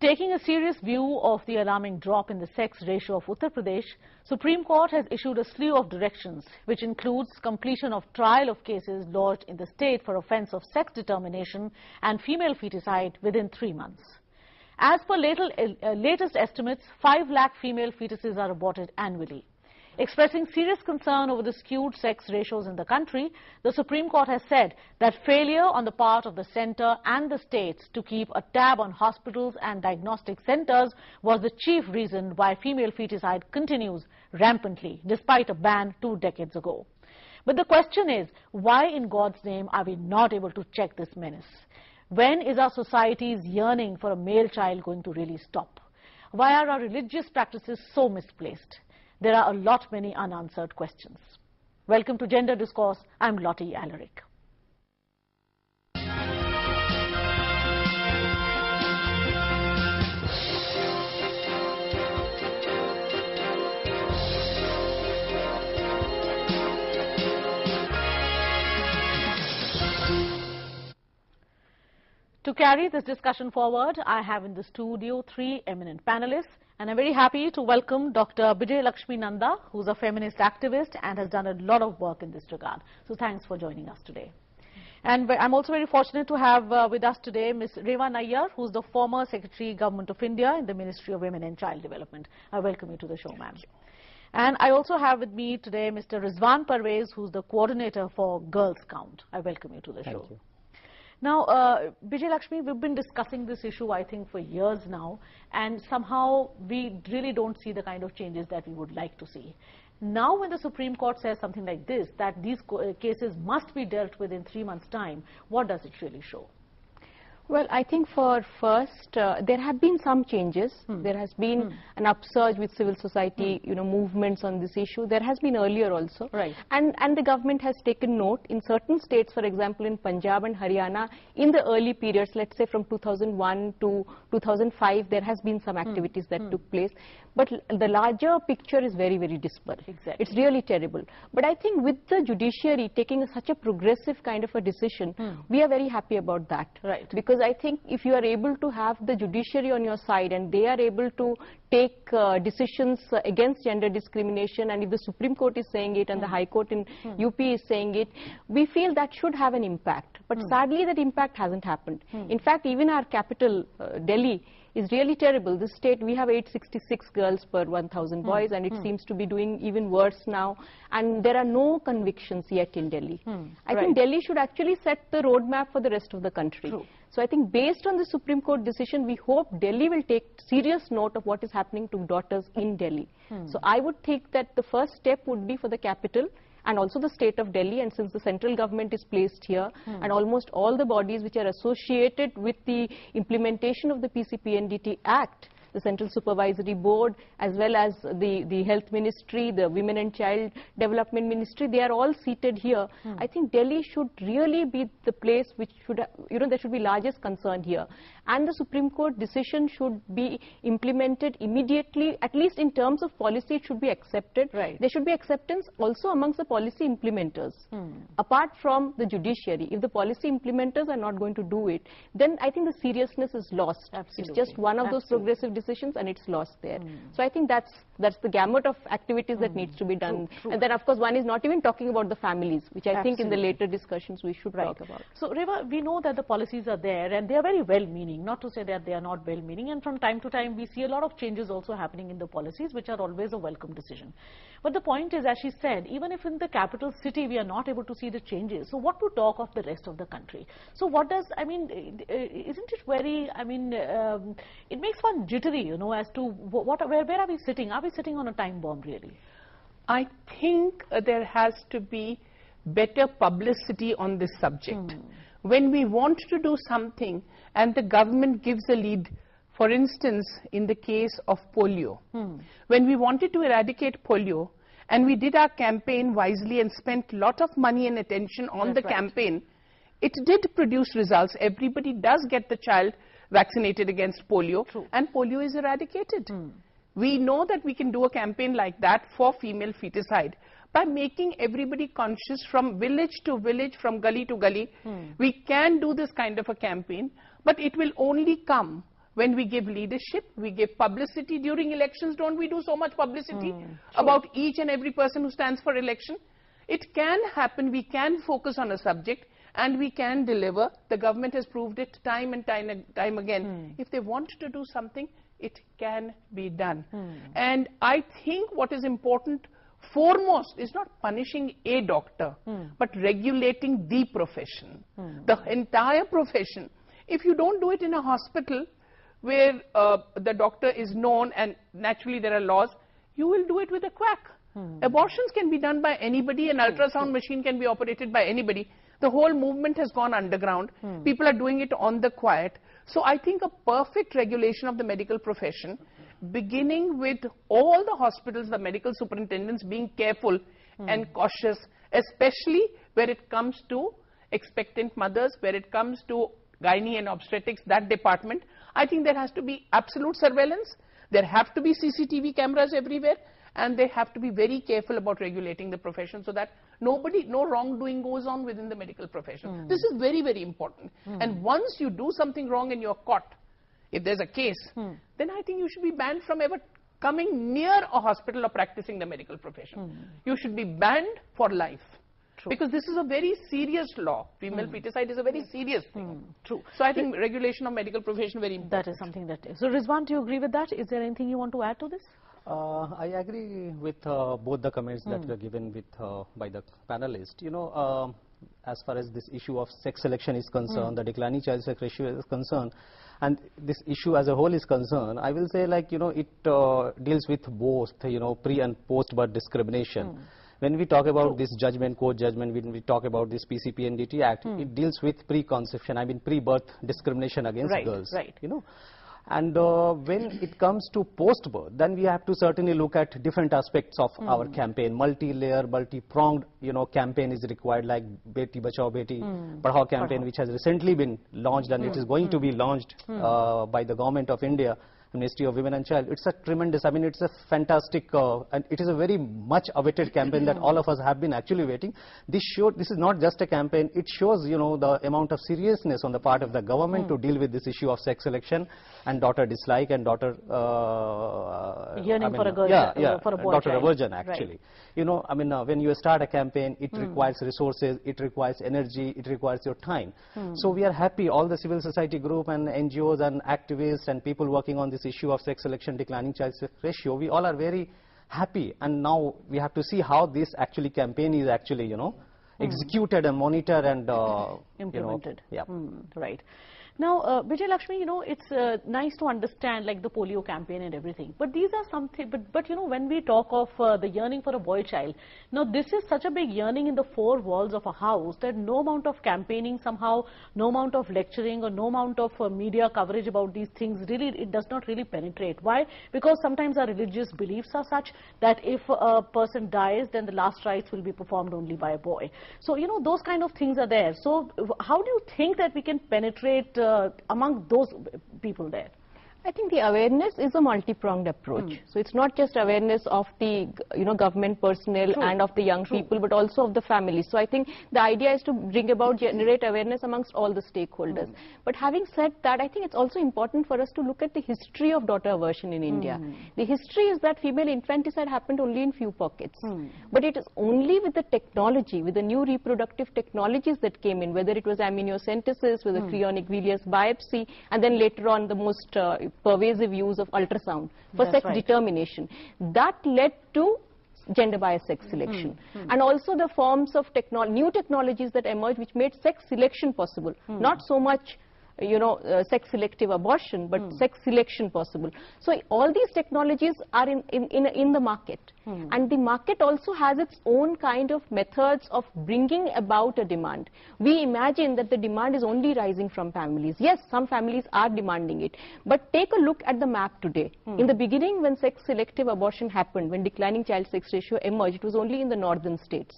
Taking a serious view of the alarming drop in the sex ratio of Uttar Pradesh, Supreme Court has issued a slew of directions, which includes completion of trial of cases lodged in the state for offence of sex determination and female feticide within 3 months. As per latest estimates, 5 lakh female fetuses are aborted annually. Expressing serious concern over the skewed sex ratios in the country, the Supreme Court has said that failure on the part of the centre and the states to keep a tab on hospitals and diagnostic centres was the chief reason why female feticide continues rampantly, despite a ban 2 decades ago. But the question is, why in God's name are we not able to check this menace? When is our society's yearning for a male child going to really stop? Why are our religious practices so misplaced? There are a lot many unanswered questions. Welcome to Gender Discourse. I'm Lottie Alaric. To carry this discussion forward, I have in the studio 3 eminent panelists, and I'm very happy to welcome Dr. Vijay Lakshmi Nanda, who's a feminist activist and has done a lot of work in this regard. So thanks for joining us today. And I'm also very fortunate to have with us today Ms. Reva Nayyar, who's the former Secretary Government of India in the Ministry of Women and Child Development. I welcome you to the show, ma'am. And I also have with me today Mr. Rizwan Parvez, who's the coordinator for Girl Scout. I welcome you to the show. Thank you. Now, Vijay Lakshmi, we've been discussing this issue, I think, for years now, and somehow we really don't see the kind of changes that we would like to see. Now, when the Supreme Court says something like this, that these cases must be dealt with in 3 months' time, what does it really show? Well, I think for first, there have been some changes. There has been an upsurge with civil society, movements on this issue. There has been earlier also. Right. And the government has taken note in certain states, for example, in Punjab and Haryana, in the early periods, let's say from 2001 to 2005, there has been some activities that took place. But the larger picture is very, very disparate. Exactly. It's really terrible. But I think with the judiciary taking such a progressive kind of a decision, we are very happy about that. Right. Because I think if you are able to have the judiciary on your side and they are able to take decisions against gender discrimination, and if the Supreme Court is saying it and the High Court in UP is saying it, we feel that should have an impact. But sadly, that impact hasn't happened. In fact, even our capital, Delhi, is really terrible. This state, we have 866 girls per 1,000 boys, and it seems to be doing even worse now. And there are no convictions yet in Delhi. I think Delhi should actually set the roadmap for the rest of the country. True. So I think based on the Supreme Court decision, we hope Delhi will take serious note of what is happening to daughters in Delhi. So I would think that the first step would be for the capital and also the state of Delhi, and since the central government is placed here, and almost all the bodies which are associated with the implementation of the PCPNDT Act, the Central Supervisory Board, as well as the Health Ministry, the Women and Child Development Ministry, they are all seated here. I think Delhi should really be the place which should, there should be largest concern here. And the Supreme Court decision should be implemented immediately, at least in terms of policy, it should be accepted. Right. There should be acceptance also amongst the policy implementers. Apart from the judiciary, if the policy implementers are not going to do it, then I think the seriousness is lost. Absolutely. It's just one of those progressive decisions and it's lost there. So I think that's the gamut of activities that needs to be done. True. And then of course one is not even talking about the families, which I think in the later discussions we should talk about. So Reva, we know that the policies are there and they are very well-meaning, not to say that they are not well-meaning, and from time to time we see a lot of changes also happening in the policies, which are always a welcome decision. But the point is, as she said, even if in the capital city we are not able to see the changes, so what to talk of the rest of the country? So what does, isn't it very, it makes one jittery, as to where are we sitting? Are we sitting on a time bomb, really? I think there has to be better publicity on this subject. When we want to do something and the government gives a lead, for instance, in the case of polio, when we wanted to eradicate polio and we did our campaign wisely and spent a lot of money and attention on the campaign, it did produce results. Everybody does get the child vaccinated against polio, and polio is eradicated. We know that we can do a campaign like that for female feticide by making everybody conscious from village to village, from gully to gully. We can do this kind of a campaign, but it will only come when we give leadership, we give publicity during elections. Don't we do so much publicity about each and every person who stands for election? It can happen. We can focus on a subject and we can deliver. The government has proved it time and time again. If they want to do something, it can be done. And I think what is important foremost is not punishing a doctor, but regulating the profession, the entire profession. If you don't do it in a hospital where the doctor is known and naturally there are laws, you will do it with a quack. Abortions can be done by anybody, an ultrasound machine can be operated by anybody. The whole movement has gone underground. People are doing it on the quiet. So I think a perfect regulation of the medical profession, beginning with all the hospitals, the medical superintendents being careful and cautious, especially where it comes to expectant mothers, where it comes to gynae and obstetrics, that department. I think there has to be absolute surveillance. There have to be CCTV cameras everywhere, and they have to be very careful about regulating the profession so that no wrongdoing goes on within the medical profession. This is very, very important. And once you do something wrong and you're caught, if there's a case, then I think you should be banned from ever coming near a hospital or practicing the medical profession. You should be banned for life. True. Because this is a very serious law. Female foeticide is a very serious thing. True. So I think regulation of medical profession very important. That is something that is. So Rizwan, do you agree with that? Is there anything you want to add to this? I agree with both the comments that were given with, by the panelists. You know, as far as this issue of sex selection is concerned, the declining child sex ratio is concerned, and this issue as a whole is concerned, I will say, like, you know, it deals with both, you know, pre and post birth discrimination. When we talk about this judgment, court judgment, when we talk about this PCPNDT Act, it deals with pre-conception, I mean pre-birth discrimination against girls. You know. And when it comes to post-birth, then we have to certainly look at different aspects of our campaign. Multi-layer, multi-pronged, you know, campaign is required, like Beti Bachao, Beti Padhao campaign, which has recently been launched, and it is going to be launched by the Government of India, Ministry of Women and Child. It's a tremendous, I mean, it's a fantastic, and it is a very much awaited campaign that all of us have been actually waiting. This is not just a campaign, it shows, you know, the amount of seriousness on the part of the government to deal with this issue of sex selection and daughter dislike and daughter yearning for a girl, for a boy daughter child. aversion, actually. You know, I mean, when you start a campaign, it requires resources, it requires energy, it requires your time. So we are happy, all the civil society group and NGOs and activists and people working on this issue of sex selection, declining child sex ratio, we all are very happy, and now we have to see how this actually campaign is actually, you know, executed and monitored and implemented. You know, Right. Now, Vijay Lakshmi, you know, it's nice to understand like the polio campaign and everything, but these are something, but you know, when we talk of the yearning for a boy child, now this is such a big yearning in the four walls of a house that no amount of campaigning somehow, no amount of lecturing or no amount of media coverage about these things, really, it does not really penetrate. Why? Because sometimes our religious beliefs are such that if a person dies, then the last rites will be performed only by a boy. So, you know, those kind of things are there. So, how do you think that we can penetrate among those people there? I think the awareness is a multi-pronged approach. So it's not just awareness of the, you know, government personnel and of the young people, but also of the families. So I think the idea is to bring about, generate awareness amongst all the stakeholders. But having said that, I think it's also important for us to look at the history of daughter aversion in India. The history is that female infanticide happened only in few pockets. But it is only with the technology, with the new reproductive technologies that came in, whether it was amniocentesis, with a chorionic villus biopsy, and then later on the most pervasive use of ultrasound for sex determination, that led to gender biased sex selection. And also the forms of new technologies that emerged which made sex selection possible. Not so much, you know, sex selective abortion, but sex selection possible. So all these technologies are in the market. And the market also has its own kind of methods of bringing about a demand. We imagine that the demand is only rising from families. Yes, some families are demanding it. But take a look at the map today. In the beginning, when sex selective abortion happened, when declining child sex ratio emerged, it was only in the northern states.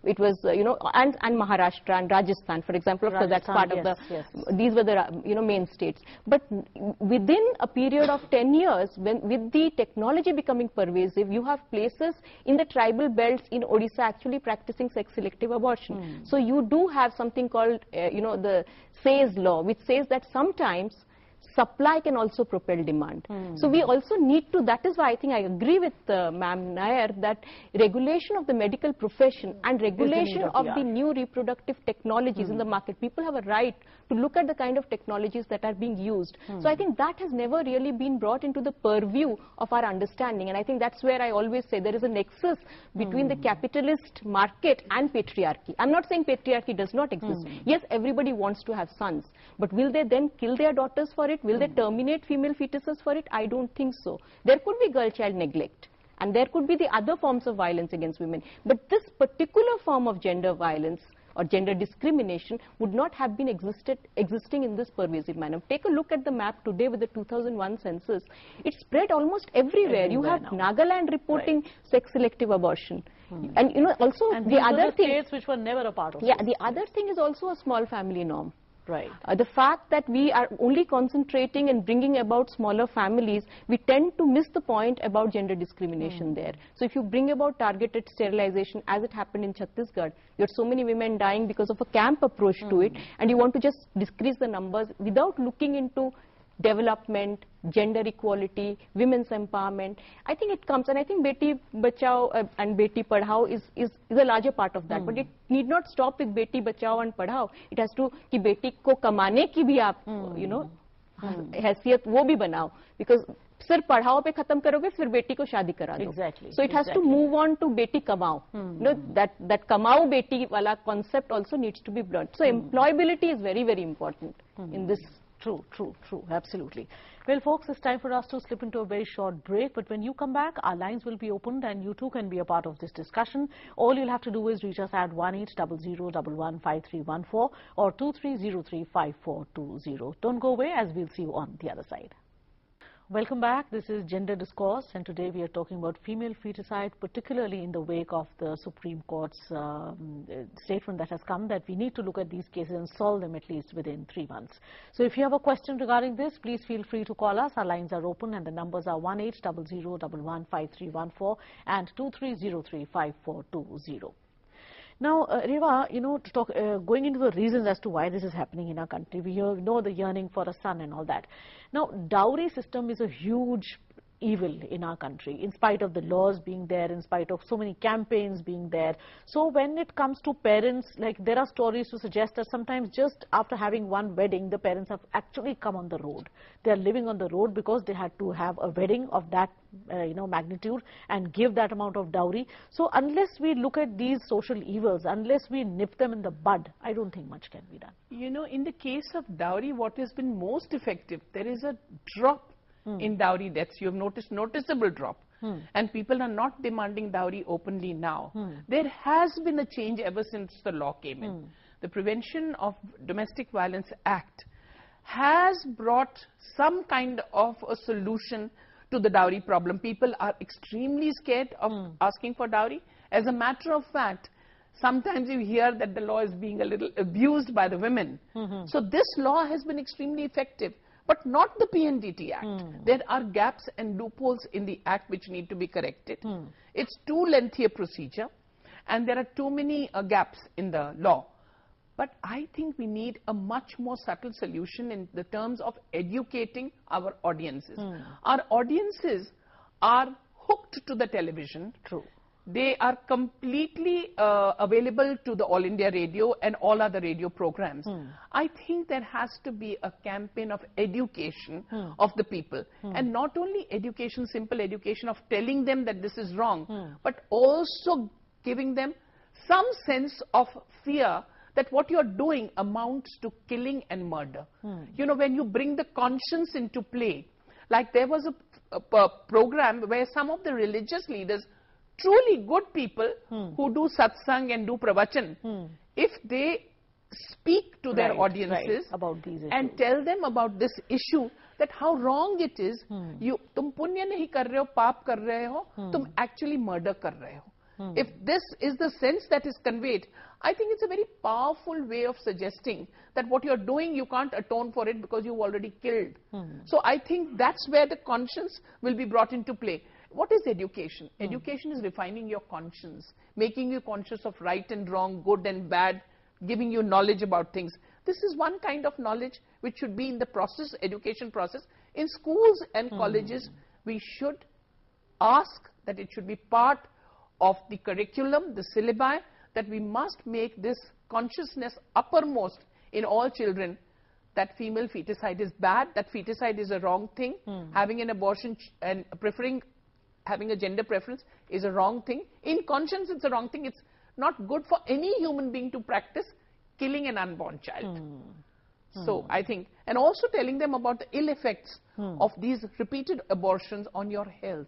It was, you know, and Maharashtra and Rajasthan, for example, because that's part of the, these were the, you know, main states. But within a period of 10 years, with the technology becoming pervasive, you have places in the tribal belts in Odisha actually practicing sex selective abortion. So you do have something called, you know, the SAYS law, which says that sometimes supply can also propel demand. So we also need to, that is why I think I agree with Ma'am Nair that regulation of the medical profession and regulation of the new reproductive technologies in the market, people have a right to look at the kind of technologies that are being used. So I think that has never really been brought into the purview of our understanding, and I think that's where I always say there is a nexus between the capitalist market and patriarchy. I'm not saying patriarchy does not exist. Yes, everybody wants to have sons, but will they then kill their daughters for it? Will they terminate female fetuses for it? I don't think so. There could be girl-child neglect, and there could be the other forms of violence against women. But this particular form of gender violence or gender discrimination would not have been existing in this pervasive manner. Take a look at the map today with the 2001 census. It's spread almost everywhere. You have Nagaland reporting sex-selective abortion. And you know, also and the other thing, states which were never a part of yeah, the other thing is also a small family norm. Right. The fact that we are only concentrating and bringing about smaller families, we tend to miss the point about gender discrimination there. So if you bring about targeted sterilization, as it happened in Chhattisgarh, you had so many women dying because of a camp approach to it, and you want to just decrease the numbers without looking into development, gender equality, women's empowerment. I think it comes, and I think Beti Bachao and Beti Padhao is a larger part of that. But it need not stop with Beti Bachao and Padhao. It has to कि बेटी को कमाने की भी आप you know हैसियत वो भी बनाओ, because सिर्फ पढ़ाओ पे खत्म करोगे फिर बेटी को शादी करा दो. Exactly. So it has to move on to बेटी कमाओ. You know, that कमाओ बेटी वाला concept also needs to be brought. So employability is very, very important in this. True, absolutely. Well, folks, it's time for us to slip into a very short break, but when you come back, our lines will be opened and you too can be a part of this discussion. All you'll have to do is reach us at 1800115314 or 23035420. Don't go away, as we'll see you on the other side. Welcome back. This is Gender Discourse, and today we are talking about female feticide, particularly in the wake of the Supreme Court's statement that has come that we need to look at these cases and solve them at least within 3 months. So if you have a question regarding this, please feel free to call us. Our lines are open and the numbers are 1800115314 and 23035420. Now, Reva, you know, to talk, going into the reasons as to why this is happening in our country, we know the yearning for a son and all that. Now, dowry system is a huge evil in our country, in spite of the laws being there, in spite of so many campaigns being there. So when it comes to parents, like there are stories to suggest that sometimes just after having one wedding, the parents have actually come on the road. They are living on the road because they had to have a wedding of that magnitude and give that amount of dowry. So unless we look at these social evils, unless we nip them in the bud, I don't think much can be done. You know, in the case of dowry, what has been most effective, there is a drop in dowry deaths. You have noticed noticeable drop. And people are not demanding dowry openly now. There has been a change ever since the law came in. The Prevention of Domestic Violence Act has brought some kind of a solution to the dowry problem. People are extremely scared of asking for dowry. As a matter of fact, sometimes you hear that the law is being a little abused by the women. So this law has been extremely effective. But not the PNDT Act. There are gaps and loopholes in the Act which need to be corrected. It's too lengthy a procedure, and there are too many gaps in the law. But I think we need a much more subtle solution in the terms of educating our audiences. Our audiences are hooked to the television. True. They are completely available to the All India Radio and all other radio programs. I think there has to be a campaign of education of the people. And not only education, simple education of telling them that this is wrong, but also giving them some sense of fear that what you're doing amounts to killing and murder. You know, when you bring the conscience into play, like there was a program where some of the religious leaders, truly good people who do satsang and do pravachan, if they speak to their audiences about these issues and tell them about this issue, that how wrong it is, tum punya nahi kar rahe ho, paap kar rahe ho, tum actually murder kar rahe ho. If this is the sense that is conveyed, I think it's a very powerful way of suggesting that what you're doing, you can't atone for it because you've already killed. So I think that's where the conscience will be brought into play. What is education? Education is refining your conscience, making you conscious of right and wrong, good and bad, giving you knowledge about things. This is one kind of knowledge which should be in the process, education process. In schools and colleges, we should ask that it should be part of the curriculum, the syllabi, that we must make this consciousness uppermost in all children, that female feticide is bad, that feticide is a wrong thing, having an abortion and preferring having a gender preference is a wrong thing. In conscience, it's a wrong thing. It's not good for any human being to practice killing an unborn child. So I think, and also telling them about the ill effects of these repeated abortions on your health.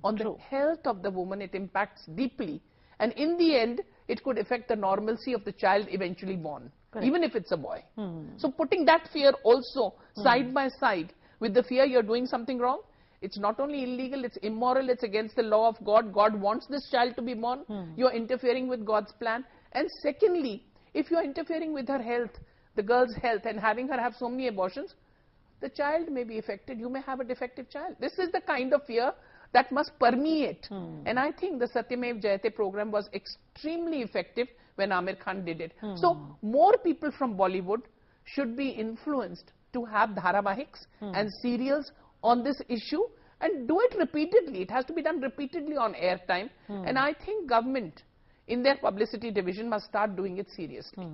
On the health of the woman, it impacts deeply. And in the end, it could affect the normalcy of the child eventually born, even if it's a boy. So putting that fear also side by side with the fear you're doing something wrong, it's not only illegal, it's immoral, it's against the law of God. God wants this child to be born. You're interfering with God's plan. And secondly, if you're interfering with her health, the girl's health, and having her have so many abortions, the child may be affected. You may have a defective child. This is the kind of fear that must permeate. And I think the Satyamev Jayate program was extremely effective when Amir Khan did it. So more people from Bollywood should be influenced to have dharavahiks and serials on this issue, and do it repeatedly. It has to be done repeatedly on airtime. And I think government in their publicity division must start doing it seriously.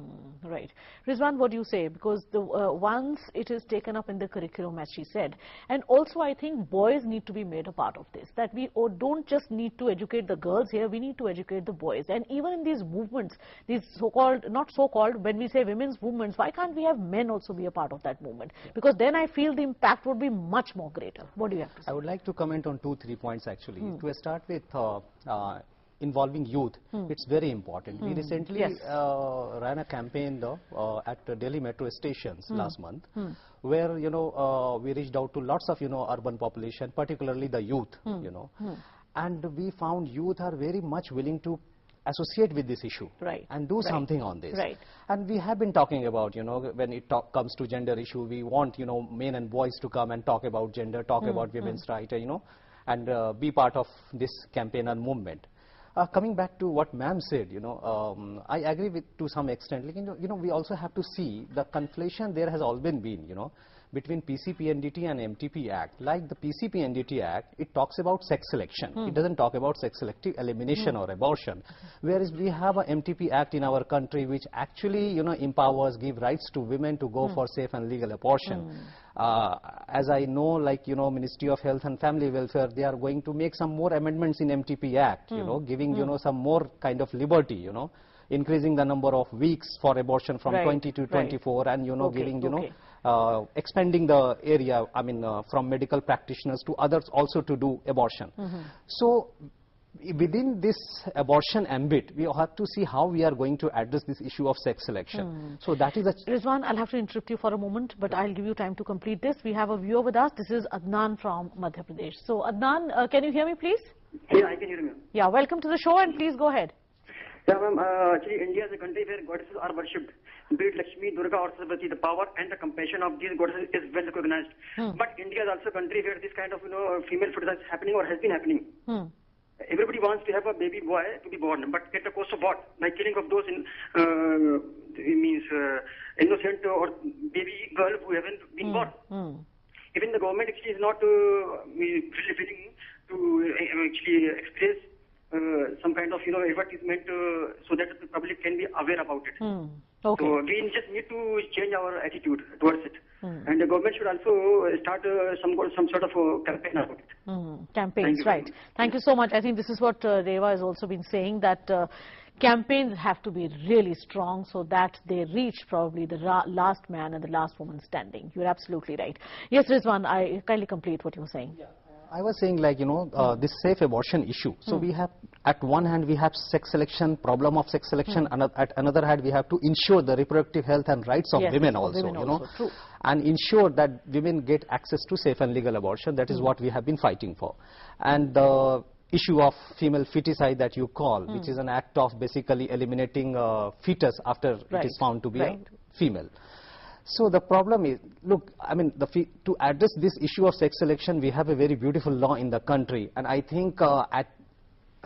Right. Rizwan, what do you say? Because the once it is taken up in the curriculum, as she said, and also I think boys need to be made a part of this, that we don't just need to educate the girls here, we need to educate the boys. And even in these movements, these so-called, not so-called, when we say women's movements, why can't we have men also be a part of that movement? Because then I feel the impact would be much more greater. What do you have to say? I would like to comment on 2-3 points actually. To start with, involving youth, it's very important. We recently ran a campaign at Delhi metro stations last month, where we reached out to lots of urban population, particularly the youth, and we found youth are very much willing to associate with this issue and do something on this. And we have been talking about, when it comes to gender issue, we want, men and boys to come and talk about gender, talk about women's rights, and be part of this campaign and movement. Coming back to what ma'am said, I agree with to some extent. We also have to see the conflation there has always been, between PCPNDT and MTP Act. Like the PCPNDT Act, it talks about sex selection. It doesn't talk about sex selective elimination or abortion. Whereas we have a MTP Act in our country which actually, empowers, give rights to women to go for safe and legal abortion. As I know, like, Ministry of Health and Family Welfare, they are going to make some more amendments in MTP Act, giving, some more kind of liberty, increasing the number of weeks for abortion from 20 to 24 and, giving, expanding the area, from medical practitioners to others also to do abortion. So, within this abortion ambit, we have to see how we are going to address this issue of sex selection. So that is a... Rizwan, I'll have to interrupt you for a moment, but I'll give you time to complete this. We have a viewer with us. This is Adnan from Madhya Pradesh. So Adnan, can you hear me, please? Yeah, I can hear you. Yeah, welcome to the show, and please go ahead. Yeah, ma'am, actually India is a country where goddesses are worshipped. Be it Lakshmi, Durga or Saraswati, the power and the compassion of these goddesses is well recognized. But India is also a country where this kind of, female feticide is happening or has been happening. Everybody wants to have a baby boy to be born, but at the cost of what? Like killing of those innocent or baby girl who haven't been born. Even the government actually is not really willing to actually express some kind of advertisement so that the public can be aware about it. So we just need to change our attitude towards it. And the government should also start some sort of campaign about it. Campaigns, right. Thank you so much. I think this is what Reva has also been saying, that campaigns have to be really strong so that they reach probably the last man and the last woman standing. You're absolutely right. Yes, Rizwan, I kindly complete what you were saying. I was saying, like, this safe abortion issue. So we have, at one hand, we have sex selection, problem of sex selection, and at another hand, we have to ensure the reproductive health and rights of women also, and ensure that women get access to safe and legal abortion. That is what we have been fighting for. And the issue of female feticide that you call, which is an act of basically eliminating fetus after it is found to be a female. So the problem is, look, to address this issue of sex selection, we have a very beautiful law in the country, and I think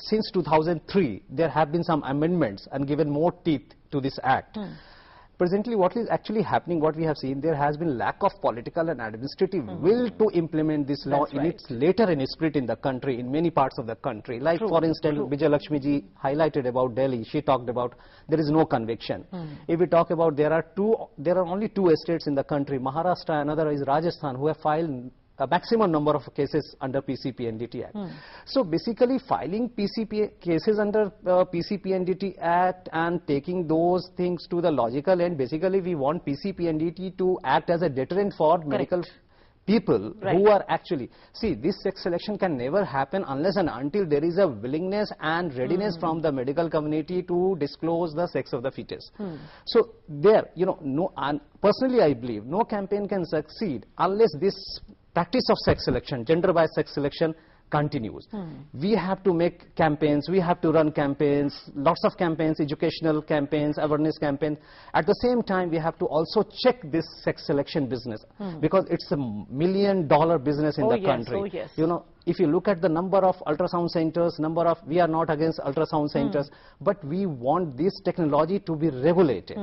since 2003, there have been some amendments and given more teeth to this act. presently what is actually happening, what we have seen, there has been lack of political and administrative will to implement this law in its later in spirit in the country, in many parts of the country. Like for instance, Vijay Lakshmi ji highlighted about Delhi. She talked about there is no conviction. If we talk about there are only 2 estates in the country, Maharashtra, another is Rajasthan, who have filed a maximum number of cases under PCP NDT Act. So basically filing PCP cases under PCP NDT Act and taking those things to the logical end, basically we want PCP NDT to act as a deterrent for medical people who are actually, see, this sex selection can never happen unless and until there is a willingness and readiness from the medical community to disclose the sex of the fetus. So there, you know, no, and personally I believe no campaign can succeed unless this practice of sex selection, gender-biased sex selection continues. We have to make campaigns, we have to run campaigns, lots of campaigns, educational campaigns, awareness campaigns. At the same time, we have to also check this sex selection business because it's a $1 million business in the country. You know, if you look at the number of ultrasound centers, we are not against ultrasound centers, but we want this technology to be regulated.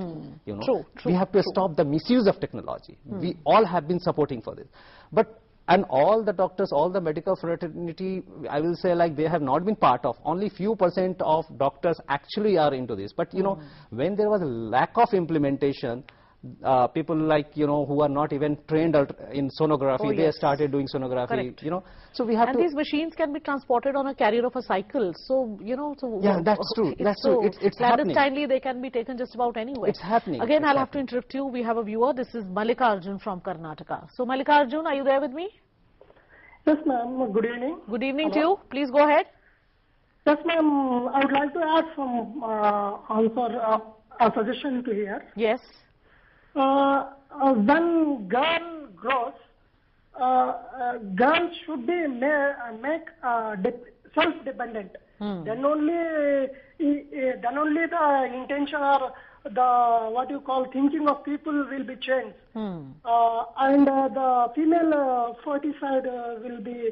You know, we have to stop the misuse of technology. We all have been supporting for this. But and all the doctors, all the medical fraternity, I will say, like, they have not been part of. Only few % of doctors actually are into this. But, you know, when there was a lack of implementation, people like, you know, who are not even trained in sonography, they started doing sonography, you know. So we have and these machines can be transported on a carrier of a cycle. So, you know, yeah, that's true. That's true. It's happening. Clandestinely, they can be taken just about anywhere. It's happening. Again, I'll have to interrupt you. We have a viewer. This is Mallikarjun from Karnataka. So, Mallikarjun, are you there with me? Yes, ma'am. Good evening. Good evening to you. Please go ahead. Yes, ma'am. I would like to add some answer, a suggestion to here. Yes. When girl grows, girl should be make self-dependent. Then only the intention or the what you call thinking of people will be changed, and the female foeticide will be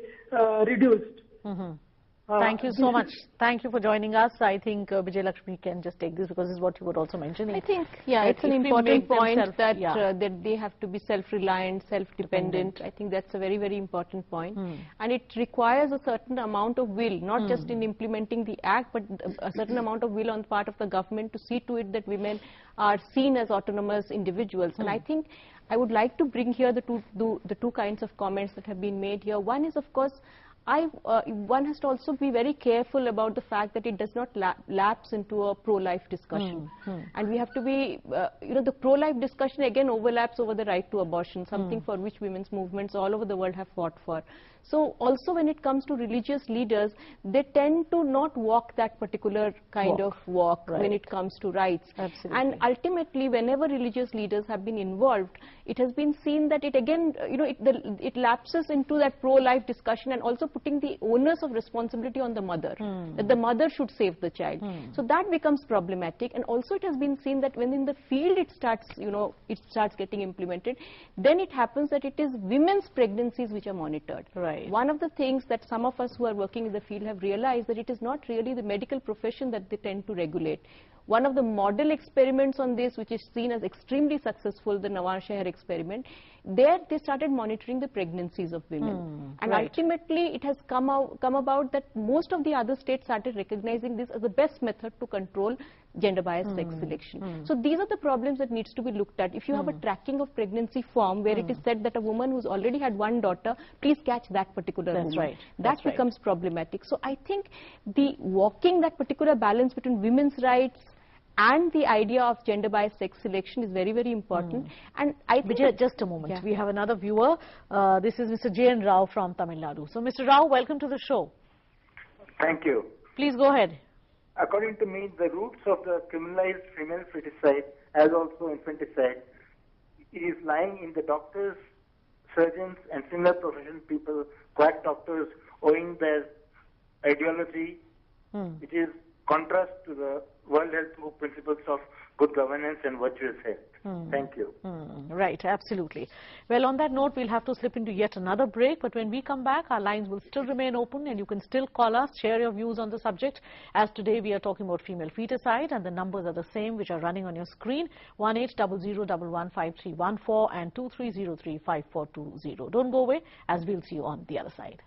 reduced. Thank you so much. Thank you for joining us. I think Vijay Lakshmi can just take this because this is what you were also mentioning. I think, yeah, it's an important point that that they have to be self-reliant, self-dependent. I think that's a very, very important point. And it requires a certain amount of will, not just in implementing the act, but a certain amount of will on the part of the government to see to it that women are seen as autonomous individuals. And I think I would like to bring here the two kinds of comments that have been made here. One is, of course, one has to also be very careful about the fact that it does not lapse into a pro-life discussion. And we have to be, you know, the pro-life discussion again overlaps over the right to abortion, something for which women's movements all over the world have fought for. So also when it comes to religious leaders, they tend to not walk that particular kind of walk when it comes to rights. And ultimately, whenever religious leaders have been involved, it has been seen that it again, you know, it lapses into that pro-life discussion and also putting the onus of responsibility on the mother, that the mother should save the child. So that becomes problematic. And also it has been seen that when in the field it starts, you know, it starts getting implemented, then it happens that it is women's pregnancies which are monitored. One of the things that some of us who are working in the field have realized that it is not really the medical profession that they tend to regulate. One of the model experiments on this, which is seen as extremely successful, the Nawanshahr experiment, there they started monitoring the pregnancies of women. And ultimately it has come about that most of the other states started recognizing this as the best method to control gender-biased sex selection. So these are the problems that needs to be looked at. If you have a tracking of pregnancy form where it is said that a woman who's already had one daughter, please catch that particular woman. That becomes problematic. So I think the walking that particular balance between women's rights and the idea of gender-biased sex selection is very, very important. And I think Vijay, just a moment. We have another viewer. This is Mr. J.N. Rao from Tamil Nadu. So, Mr. Rao, welcome to the show. Thank you. Please go ahead. According to me, the roots of the criminalized female feticide, as also infanticide, is lying in the doctors, surgeons, and similar profession people, quack doctors, owing their ideology, which is contrast to the World Health principles of good governance and virtuous health. Thank you. Right, absolutely. Well, on that note, we'll have to slip into yet another break, but when we come back, our lines will still remain open and you can still call us, share your views on the subject. As today we are talking about female feticide, and the numbers are the same which are running on your screen, 1800115314 and 23035420. Don't go away, as we'll see you on the other side.